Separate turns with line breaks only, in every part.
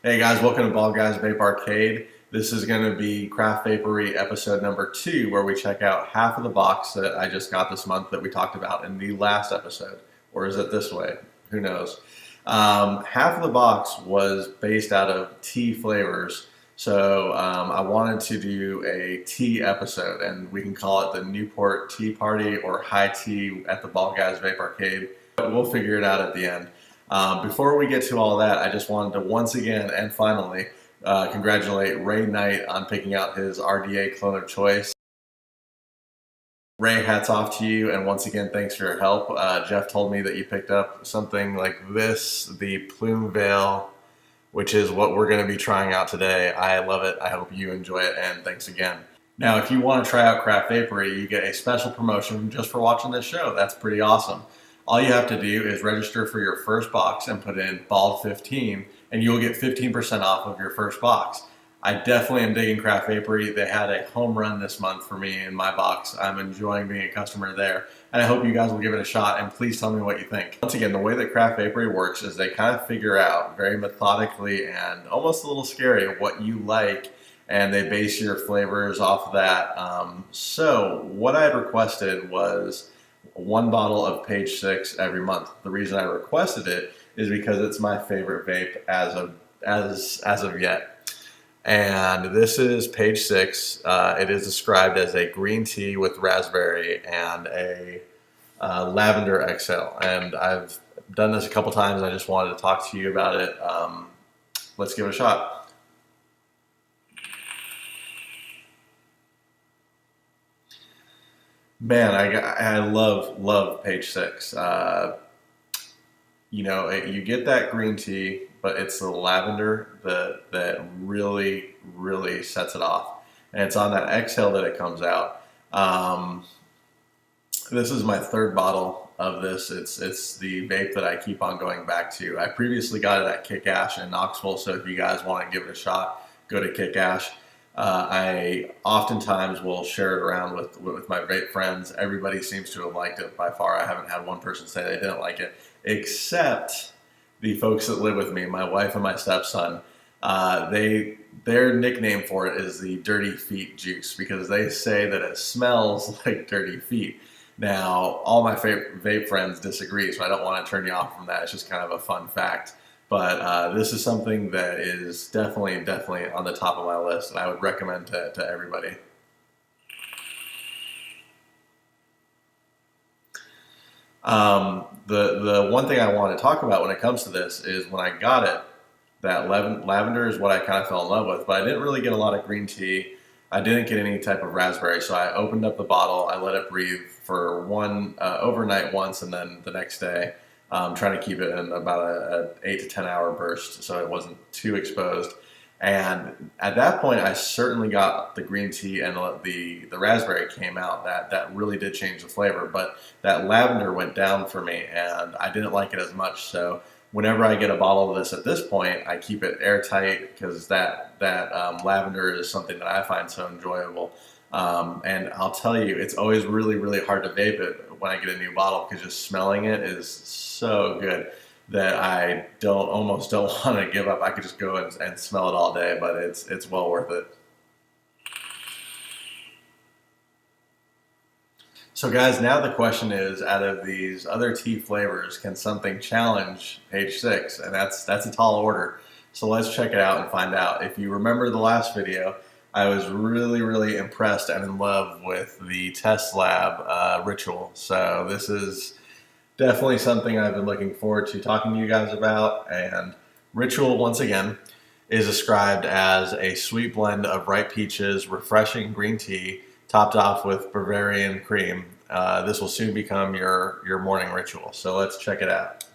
Hey guys, welcome to Bald Guys Vape Arcade. This is going to be Craft Vapery episode number 2, where we check out half of the box that I just got this month that we talked about in the last episode. Or is it this way? Who knows? Half of the box was based out of tea flavors. So I wanted to do a tea episode, and we can call it the Newport Tea Party or High Tea at the Bald Guys Vape Arcade. We'll figure it out at the end. Before we get to all that, I just wanted to once again and finally congratulate Ray Knight on picking out his RDA clone of choice. Ray, hats off to you, and once again, thanks for your help. Jeff told me that you picked up something like this, the Plume Veil, which is what we're going to be trying out today. I love it. I hope you enjoy it, and thanks again. Now, if you want to try out Craft Vapery, you get a special promotion just for watching this show. That's pretty awesome. All you have to do is register for your first box and put in BALD15, and you'll get 15% off of your first box. I definitely am digging Craft Vapery. They had a home run this month for me in my box. I'm enjoying being a customer there, and I hope you guys will give it a shot, and please tell me what you think. Once again, the way that Craft Vapery works is they kind of figure out very methodically and almost a little scary what you like, and they base your flavors off of that. So what I had requested was one bottle of Page 6 every month. The reason I requested it is because it's my favorite vape as of yet. And this is Page 6. It is described as a green tea with raspberry and a lavender exhale. And I've done this a couple times. I just wanted to talk to you about it. Let's give it a shot. Man, I love Page 6. You get that green tea, but it's the lavender that really sets it off. And it's on that exhale that it comes out. This is my third bottle of this. It's the vape that I keep on going back to. I previously got it at Kick Ash in Knoxville, so if you guys want to give it a shot, go to Kick Ash. I oftentimes will share it around with my vape friends. Everybody seems to have liked it by far. I haven't had one person say they didn't like it, except the folks that live with me, my wife and my stepson. Their nickname for it is the Dirty Feet Juice because they say that it smells like dirty feet. Now, all my vape friends disagree, so I don't want to turn you off from that. It's just kind of a fun fact. But this is something that is definitely on the top of my list, and I would recommend to everybody. The one thing I want to talk about when it comes to this is when I got it, that lavender is what I kind of fell in love with, but I didn't really get a lot of green tea. I didn't get any type of raspberry, so I opened up the bottle, I let it breathe for one overnight once, and then the next day. Trying to keep it in about an 8 to 10 hour burst so it wasn't too exposed. And at that point, I certainly got the green tea and the raspberry came out. That really did change the flavor, but that lavender went down for me, and I didn't like it as much. So whenever I get a bottle of this at this point, I keep it airtight because that lavender is something that I find so enjoyable. And I'll tell you, it's always really hard to vape it when I get a new bottle because just smelling it is so good that I almost don't want to give up. I could just go and smell it all day, but it's well worth it. So guys, now the question is, out of these other tea flavors, can something challenge Page 6? And that's a tall order. So let's check it out and find out. If you remember the last video, I was really impressed and in love with the Test Lab Ritual. So this is definitely something I've been looking forward to talking to you guys about. And Ritual, once again, is described as a sweet blend of ripe peaches, refreshing green tea, topped off with Bavarian cream. This will soon become your morning ritual. So let's check it out.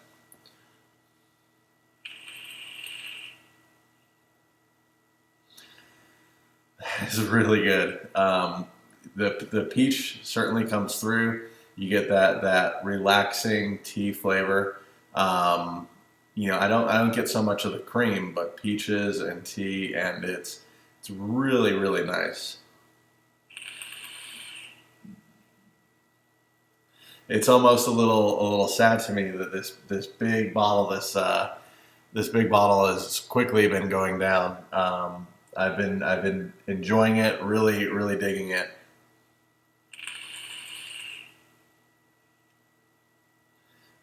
It's really good. The peach certainly comes through. You get that relaxing tea flavor. I don't get so much of the cream, but peaches and tea, and it's really nice. It's almost a little sad to me that this big bottle, this This big bottle has quickly been going down. I've been enjoying it, really digging it.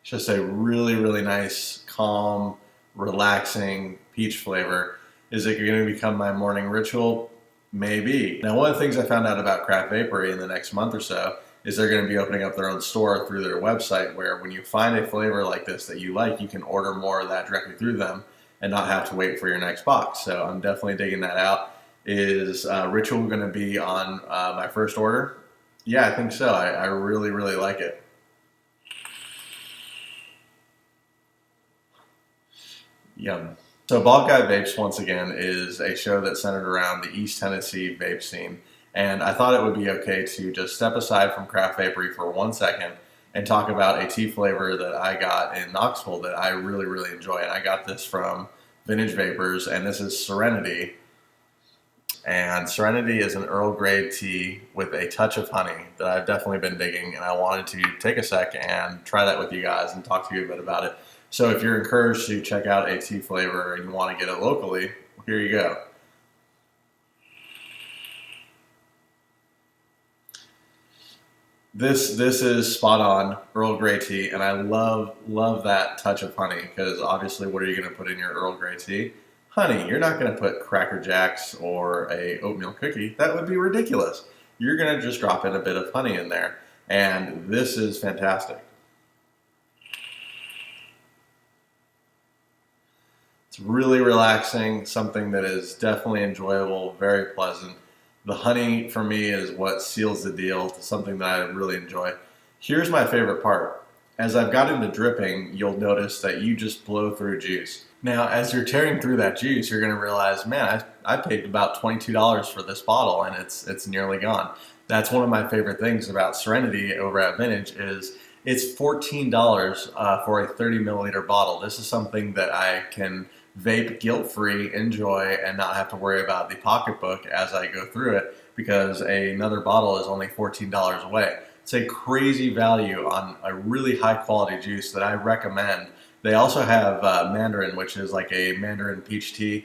It's just a really nice, calm, relaxing peach flavor. Is it going to become my morning ritual? Maybe. Now, one of the things I found out about Craft Vapery in the next month or so is they're going to be opening up their own store through their website where when you find a flavor like this that you like, you can order more of that directly through them and not have to wait for your next box. So I'm definitely digging that out. Is Ritual going to be on my first order? Yeah, I think so. I really like it. Yum. So Bald Guy Vapes, once again, is a show that's centered around the East Tennessee vape scene. And I thought it would be okay to just step aside from Craft Vapery for 1 second and talk about a tea flavor that I got in Knoxville that I really enjoy. And I got this from Vintage Vapors, and this is Serenity. And Serenity is an Earl Grey tea with a touch of honey that I've definitely been digging, and I wanted to take a sec and try that with you guys and talk to you a bit about it. So if you're encouraged to check out a tea flavor and you want to get it locally, here you go. This is spot on Earl Grey tea, and I love that touch of honey because obviously, what are you going to put in your Earl Grey tea? Honey. You're not going to put Cracker Jacks or a oatmeal cookie. That would be ridiculous. You're going to just drop in a bit of honey in there, and this is fantastic. It's really relaxing, something that is definitely enjoyable, very pleasant. The honey for me is what seals the deal to something that I really enjoy. Here's my favorite part. As I've got into dripping, you'll notice that you just blow through juice. Now, as you're tearing through that juice, you're going to realize, man, I paid about $22 for this bottle, and it's nearly gone. That's one of my favorite things about Serenity over at Vintage is it's $14 for a 30 milliliter bottle. This is something that I can vape guilt-free, enjoy, and not have to worry about the pocketbook as I go through it because another bottle is only $14 away. It's a crazy value on a really high-quality juice that I recommend. They also have Mandarin, which is like a Mandarin peach tea.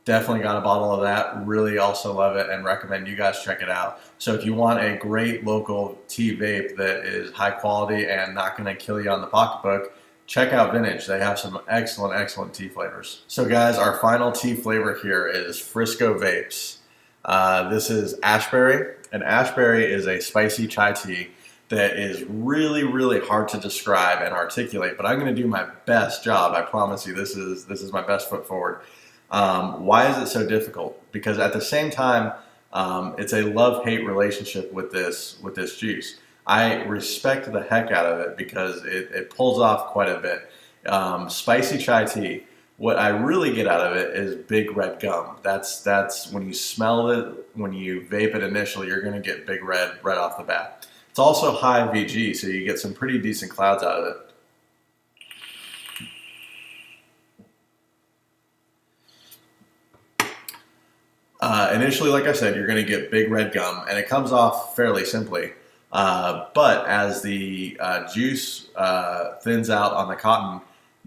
Definitely got a bottle of that. Really also love it and recommend you guys check it out. So if you want a great local tea vape that is high quality and not going to kill you on the pocketbook, check out Vintage. They have some excellent tea flavors. So guys, our final tea flavor here is Frisco Vapes. This is Ashberry, and Ashberry is a spicy chai tea that is really hard to describe and articulate, but I'm going to do my best job. I promise you, this is my best foot forward. Why is it so difficult? Because at the same time, it's a love-hate relationship with this juice. I respect the heck out of it because it pulls off quite a bit. Spicy chai tea. What I really get out of it is big red gum. That's when you smell it, when you vape it initially, you're going to get big red right off the bat. It's also high VG, so you get some pretty decent clouds out of it. Initially, like I said, you're going to get big red gum, and it comes off fairly simply. But as the juice thins out on the cotton,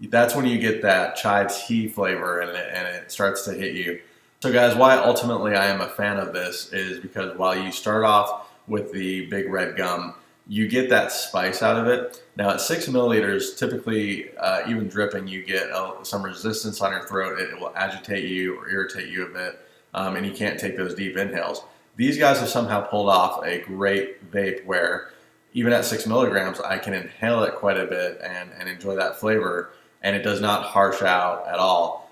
that's when you get that chai tea flavor and it starts to hit you. So guys, why ultimately I am a fan of this is because while you start off with the big red gum, you get that spice out of it. Now at 6 milliliters, typically even dripping, you get some resistance on your throat. It will agitate you or irritate you a bit, and you can't take those deep inhales. These guys have somehow pulled off a great vape where even at 6 milligrams, I can inhale it quite a bit and enjoy that flavor, and it does not harsh out at all.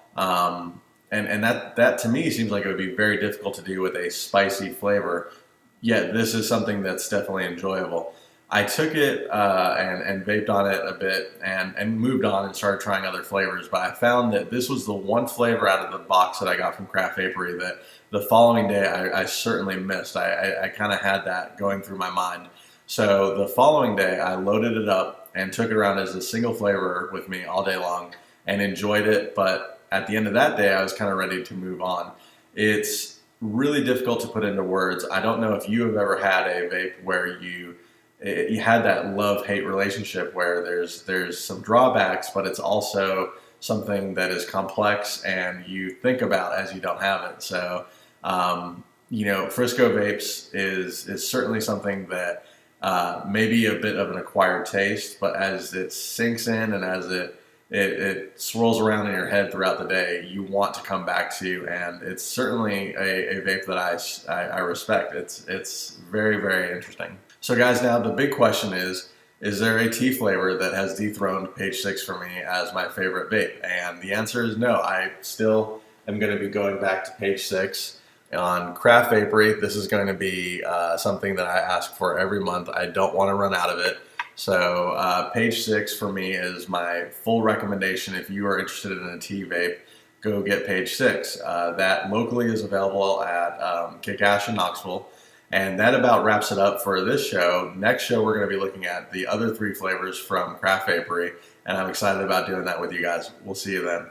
And that to me seems like it would be very difficult to do with a spicy flavor, yet this is something that's definitely enjoyable. I took it and vaped on it a bit and moved on and started trying other flavors, but I found that this was the one flavor out of the box that I got from Craft Vapery that the following day I certainly missed. I kind of had that going through my mind. So the following day I loaded it up and took it around as a single flavor with me all day long and enjoyed it, but at the end of that day I was kind of ready to move on. It's really difficult to put into words. I don't know if you have ever had a vape where you had that love-hate relationship where there's some drawbacks, but it's also something that is complex and you think about as you don't have it. So, Frisco Vapes is certainly something that may be a bit of an acquired taste, but as it sinks in and as it swirls around in your head throughout the day, you want to come back to, and it's certainly a vape that I respect. It's very, very interesting. So guys, now the big question is there a tea flavor that has dethroned Page 6 for me as my favorite vape? And the answer is no. I still am going to be going back to Page 6. On Craft Vapery, this is going to be something that I ask for every month. I don't want to run out of it. So Page 6 for me is my full recommendation. If you are interested in a tea vape, go get Page 6. That locally is available at Kick Ash in Knoxville. And that about wraps it up for this show. Next show, we're going to be looking at the other 3 flavors from Craft Vapery, and I'm excited about doing that with you guys. We'll see you then.